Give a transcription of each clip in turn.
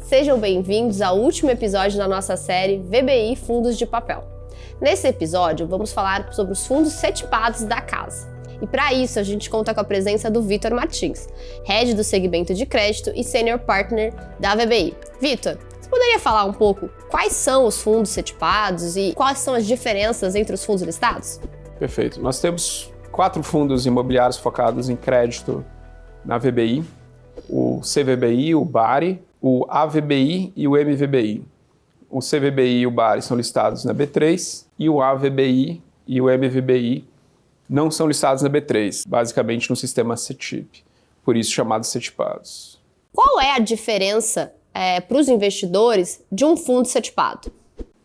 Sejam bem-vindos ao último episódio da nossa série VBI Fundos de Papel. Nesse episódio, vamos falar sobre os fundos setipados da casa. E para isso, a gente conta com a presença do Vitor Martins, Head do segmento de crédito e Senior Partner da VBI. Vitor, você poderia falar um pouco quais são os fundos setipados e quais são as diferenças entre os fundos listados? Perfeito. Nós temos 4 fundos imobiliários focados em crédito na VBI, o CVBI, o BARI, o AVBI e o MVBI. O CVBI e o BARI são listados na B3 e o AVBI e o MVBI não são listados na B3, basicamente no sistema CETIP, por isso chamados setipados. Qual é a diferença para os investidores de um fundo setipado?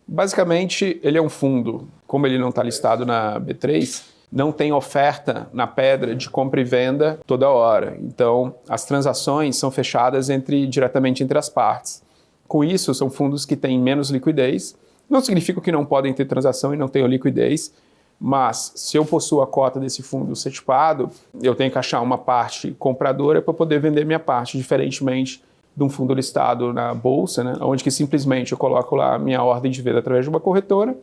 Basicamente, ele é um fundo, como ele não está listado na B3, não tem oferta na pedra de compra e venda toda hora. Então, as transações são fechadas diretamente entre as partes. Com isso, são fundos que têm menos liquidez. Não significa que não podem ter transação e não tenham liquidez, mas se eu possuo a cota desse fundo setipado, eu tenho que achar uma parte compradora para poder vender minha parte, diferentemente de um fundo listado na bolsa, né, onde que simplesmente eu coloco lá a minha ordem de venda através de uma corretora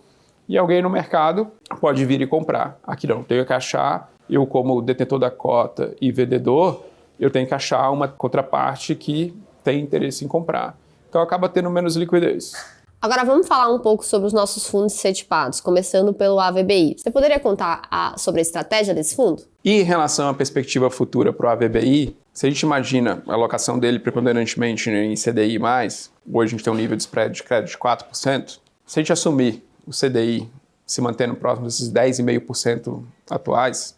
e alguém no mercado pode vir e comprar. Aqui não, tenho que achar, eu como detentor da cota e vendedor, eu tenho que achar uma contraparte que tem interesse em comprar. Então acaba tendo menos liquidez. Agora vamos falar um pouco sobre os nossos fundos setipados, começando pelo AVBI. Você poderia contar sobre a estratégia desse fundo? E em relação à perspectiva futura para o AVBI, se a gente imagina a alocação dele preponderantemente em CDI+, hoje a gente tem um nível de spread de crédito de 4%, se a gente assumir o CDI se mantendo próximo desses 10,5% atuais,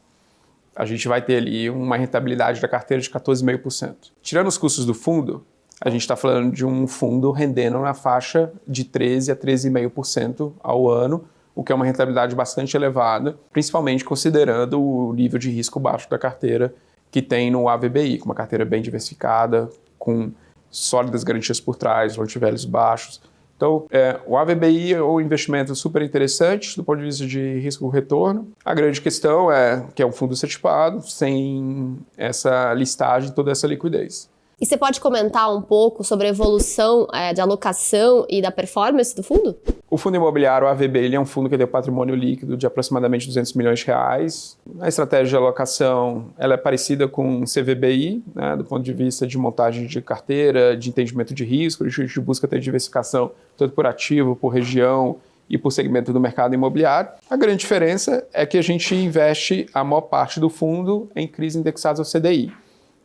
a gente vai ter ali uma rentabilidade da carteira de 14,5%. Tirando os custos do fundo, a gente está falando de um fundo rendendo na faixa de 13% a 13,5% ao ano, o que é uma rentabilidade bastante elevada, principalmente considerando o nível de risco baixo da carteira que tem no AVBI, com uma carteira bem diversificada, com sólidas garantias por trás, loan-to-values baixos. Então, o AVBI é um investimento super interessante do ponto de vista de risco-retorno. A grande questão é que é um fundo setipado, sem essa listagem, toda essa liquidez. E você pode comentar um pouco sobre a evolução de alocação e da performance do fundo? O fundo imobiliário, o AVBI, ele é um fundo que tem patrimônio líquido de aproximadamente R$200 milhões. A estratégia de alocação ela é parecida com o CVBI, né, do ponto de vista de montagem de carteira, de entendimento de risco. A gente busca ter diversificação tanto por ativo, por região e por segmento do mercado imobiliário. A grande diferença é que a gente investe a maior parte do fundo em CRIs indexados ao CDI.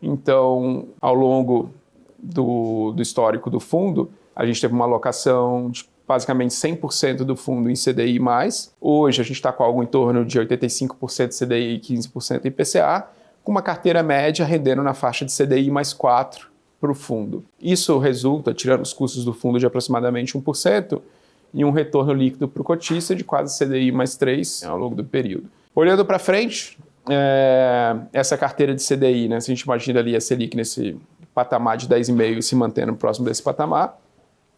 Então, ao longo do histórico do fundo, a gente teve uma alocação de basicamente 100% do fundo em CDI+. Hoje a gente está com algo em torno de 85% CDI e 15% IPCA, com uma carteira média rendendo na faixa de CDI mais 4% para o fundo. Isso resulta, tirando os custos do fundo de aproximadamente 1%, em um retorno líquido para o cotista de quase CDI mais 3% ao longo do período. Olhando para frente, essa carteira de CDI, né, se a gente imagina ali a Selic nesse patamar de 10,5% e se mantendo próximo desse patamar,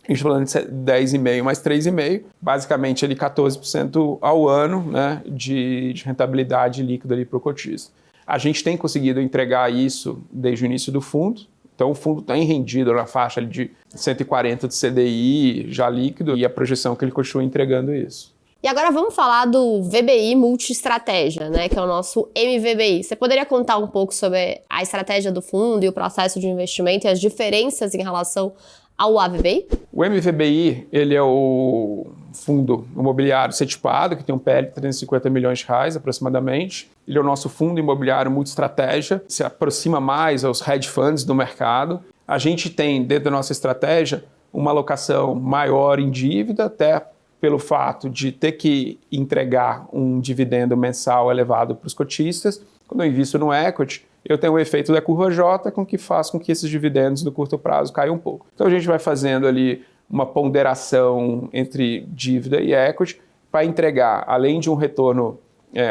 a gente está falando de 10,5% mais 3,5%, basicamente ali 14% ao ano, né, de rentabilidade líquida ali para o cotista. A gente tem conseguido entregar isso desde o início do fundo, então o fundo tem rendido na faixa ali de 140% de CDI já líquido e a projeção é que ele continua entregando isso. E agora vamos falar do VBI Multi-Estratégia, né, que é o nosso MVBI. Você poderia contar um pouco sobre a estratégia do fundo e o processo de investimento e as diferenças em relação ao AVBI? O MVBI, ele é o fundo imobiliário setipado, que tem um PL de R$350 milhões aproximadamente. Ele é o nosso fundo imobiliário multi-estratégia, se aproxima mais aos hedge funds do mercado. A gente tem, dentro da nossa estratégia, uma alocação maior em dívida, até pelo fato de ter que entregar um dividendo mensal elevado para os cotistas. Quando eu invisto no equity, eu tenho o efeito da curva J, que faz com que esses dividendos no curto prazo caiam um pouco. Então a gente vai fazendo ali uma ponderação entre dívida e equity para entregar, além de um retorno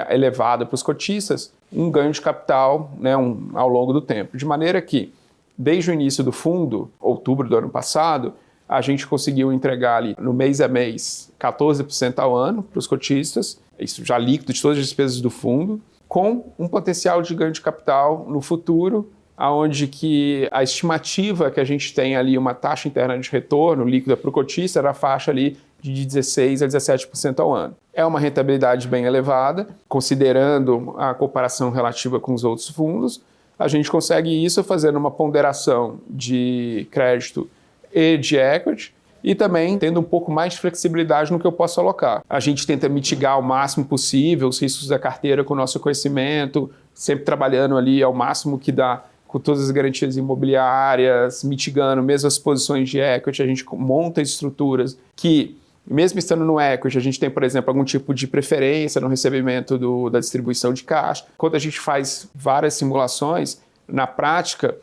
elevado para os cotistas, um ganho de capital, né, ao longo do tempo. De maneira que, desde o início do fundo, outubro do ano passado, a gente conseguiu entregar ali no mês a mês 14% ao ano para os cotistas, isso já líquido de todas as despesas do fundo, com um potencial de ganho de capital no futuro onde que a estimativa que a gente tem ali, uma taxa interna de retorno líquida para o cotista, era a faixa ali de 16% a 17% ao ano. É uma rentabilidade bem elevada, considerando a comparação relativa com os outros fundos. A gente consegue isso fazendo uma ponderação de crédito e de equity, e também tendo um pouco mais de flexibilidade no que eu posso alocar. A gente tenta mitigar ao máximo possível os riscos da carteira com o nosso conhecimento, sempre trabalhando ali ao máximo que dá com todas as garantias imobiliárias, mitigando mesmo as posições de equity. A gente monta estruturas que, mesmo estando no equity, a gente tem, por exemplo, algum tipo de preferência no recebimento da distribuição de caixa. Quando a gente faz várias simulações, na prática,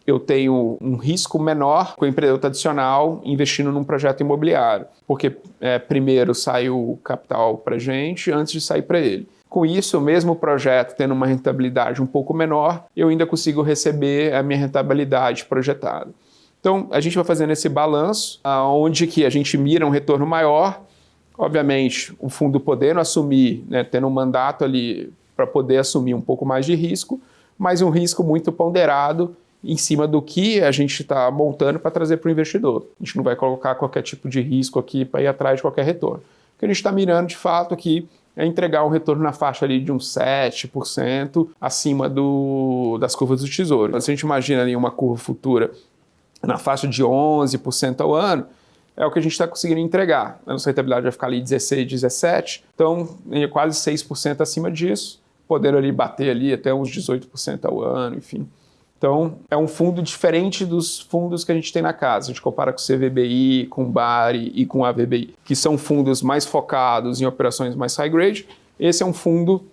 eu tenho um risco menor com o empreendedor tradicional investindo num projeto imobiliário, porque primeiro sai o capital para a gente antes de sair para ele. Com isso, mesmo o projeto tendo uma rentabilidade um pouco menor, eu ainda consigo receber a minha rentabilidade projetada. Então, a gente vai fazendo esse balanço, onde que a gente mira um retorno maior, obviamente o fundo podendo assumir, né, tendo um mandato ali para poder assumir um pouco mais de risco, mas um risco muito ponderado em cima do que a gente está montando para trazer para o investidor. A gente não vai colocar qualquer tipo de risco aqui para ir atrás de qualquer retorno. O que a gente está mirando, de fato, aqui é entregar um retorno na faixa ali de uns 7% acima das curvas do Tesouro. Se a gente imagina ali uma curva futura na faixa de 11% ao ano, é o que a gente está conseguindo entregar. A nossa rentabilidade vai ficar ali 16, 17%, então é quase 6% acima disso, podendo ali bater ali até uns 18% ao ano, enfim. Então, é um fundo diferente dos fundos que a gente tem na casa. A gente compara com o CVBI, com o BARI e com o AVBI, que são fundos mais focados em operações mais high grade. Esse é um fundo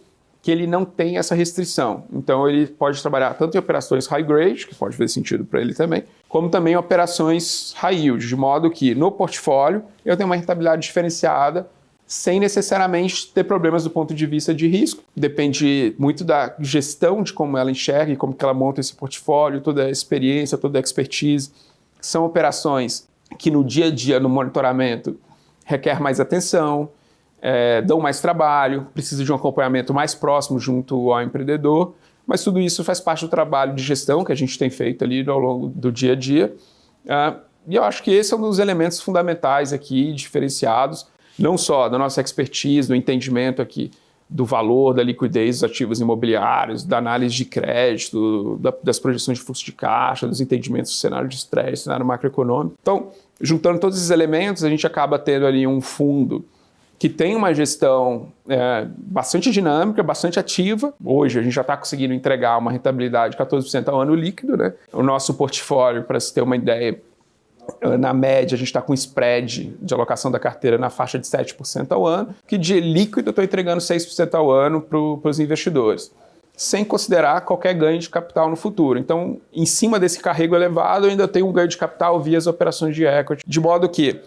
que ele não tem essa restrição. Então, ele pode trabalhar tanto em operações high grade, que pode fazer sentido para ele também, como também em operações high yield, de modo que no portfólio eu tenho uma rentabilidade diferenciada, sem necessariamente ter problemas do ponto de vista de risco. Depende muito da gestão, de como ela enxerga e como que ela monta esse portfólio, toda a experiência, toda a expertise. São operações que no dia a dia, no monitoramento, requer mais atenção, dão mais trabalho, precisa de um acompanhamento mais próximo junto ao empreendedor, mas tudo isso faz parte do trabalho de gestão que a gente tem feito ali ao longo do dia a dia. E eu acho que esse é um dos elementos fundamentais aqui, diferenciados, não só da nossa expertise, do entendimento aqui do valor, da liquidez dos ativos imobiliários, da análise de crédito, das projeções de fluxo de caixa, dos entendimentos do cenário de estresse, cenário macroeconômico. Então, juntando todos esses elementos, a gente acaba tendo ali um fundo que tem uma gestão bastante dinâmica, bastante ativa. Hoje a gente já está conseguindo entregar uma rentabilidade de 14% ao ano líquido, né? O nosso portfólio, para se ter uma ideia, na média, a gente está com spread de alocação da carteira na faixa de 7% ao ano, que de líquido eu estou entregando 6% ao ano para os investidores, sem considerar qualquer ganho de capital no futuro. Então, em cima desse carrego elevado, eu ainda tenho um ganho de capital via as operações de equity, de modo que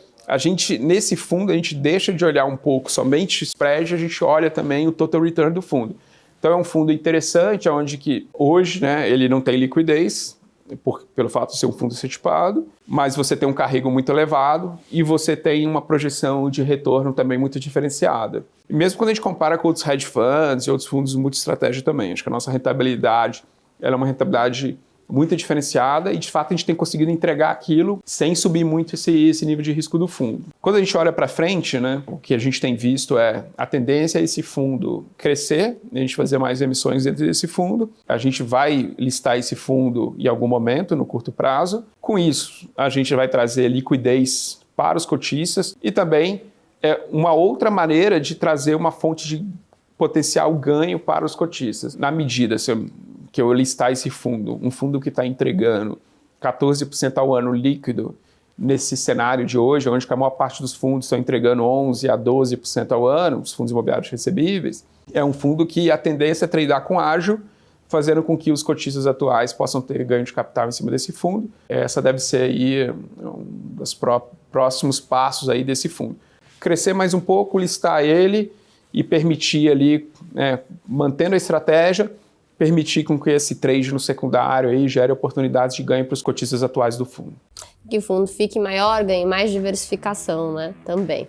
nesse fundo, a gente deixa de olhar um pouco somente spread, a gente olha também o total return do fundo. Então, é um fundo interessante, onde que hoje, né, ele não tem liquidez, pelo fato de ser um fundo setipado, mas você tem um carrego muito elevado e você tem uma projeção de retorno também muito diferenciada. E mesmo quando a gente compara com outros hedge funds e outros fundos multi-estratégia também, acho que a nossa rentabilidade ela é uma rentabilidade muito diferenciada e, de fato, a gente tem conseguido entregar aquilo sem subir muito esse nível de risco do fundo. Quando a gente olha para frente, né, o que a gente tem visto é a tendência é esse fundo crescer, a gente fazer mais emissões dentro desse fundo. A gente vai listar esse fundo em algum momento, no curto prazo. Com isso, a gente vai trazer liquidez para os cotistas e também uma outra maneira de trazer uma fonte de potencial ganho para os cotistas. Na medida que eu listar esse fundo, um fundo que está entregando 14% ao ano líquido nesse cenário de hoje, onde a maior parte dos fundos estão entregando 11% a 12% ao ano, os fundos imobiliários recebíveis, é um fundo que a tendência é tradear com ágio, fazendo com que os cotistas atuais possam ter ganho de capital em cima desse fundo. Essa deve ser aí um dos próximos passos aí desse fundo. Crescer mais um pouco, listar ele e permitir ali, mantendo a estratégia, permitir com que esse trade no secundário aí gere oportunidades de ganho para os cotistas atuais do fundo. Que o fundo fique maior, ganhe mais diversificação, né? Também.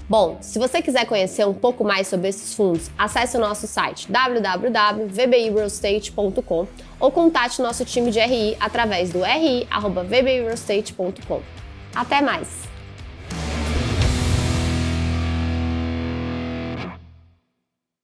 Bom, se você quiser conhecer um pouco mais sobre esses fundos, acesse o nosso site www.vbirealestate.com ou contate nosso time de RI através do ri@vbirealestate.com. Até mais!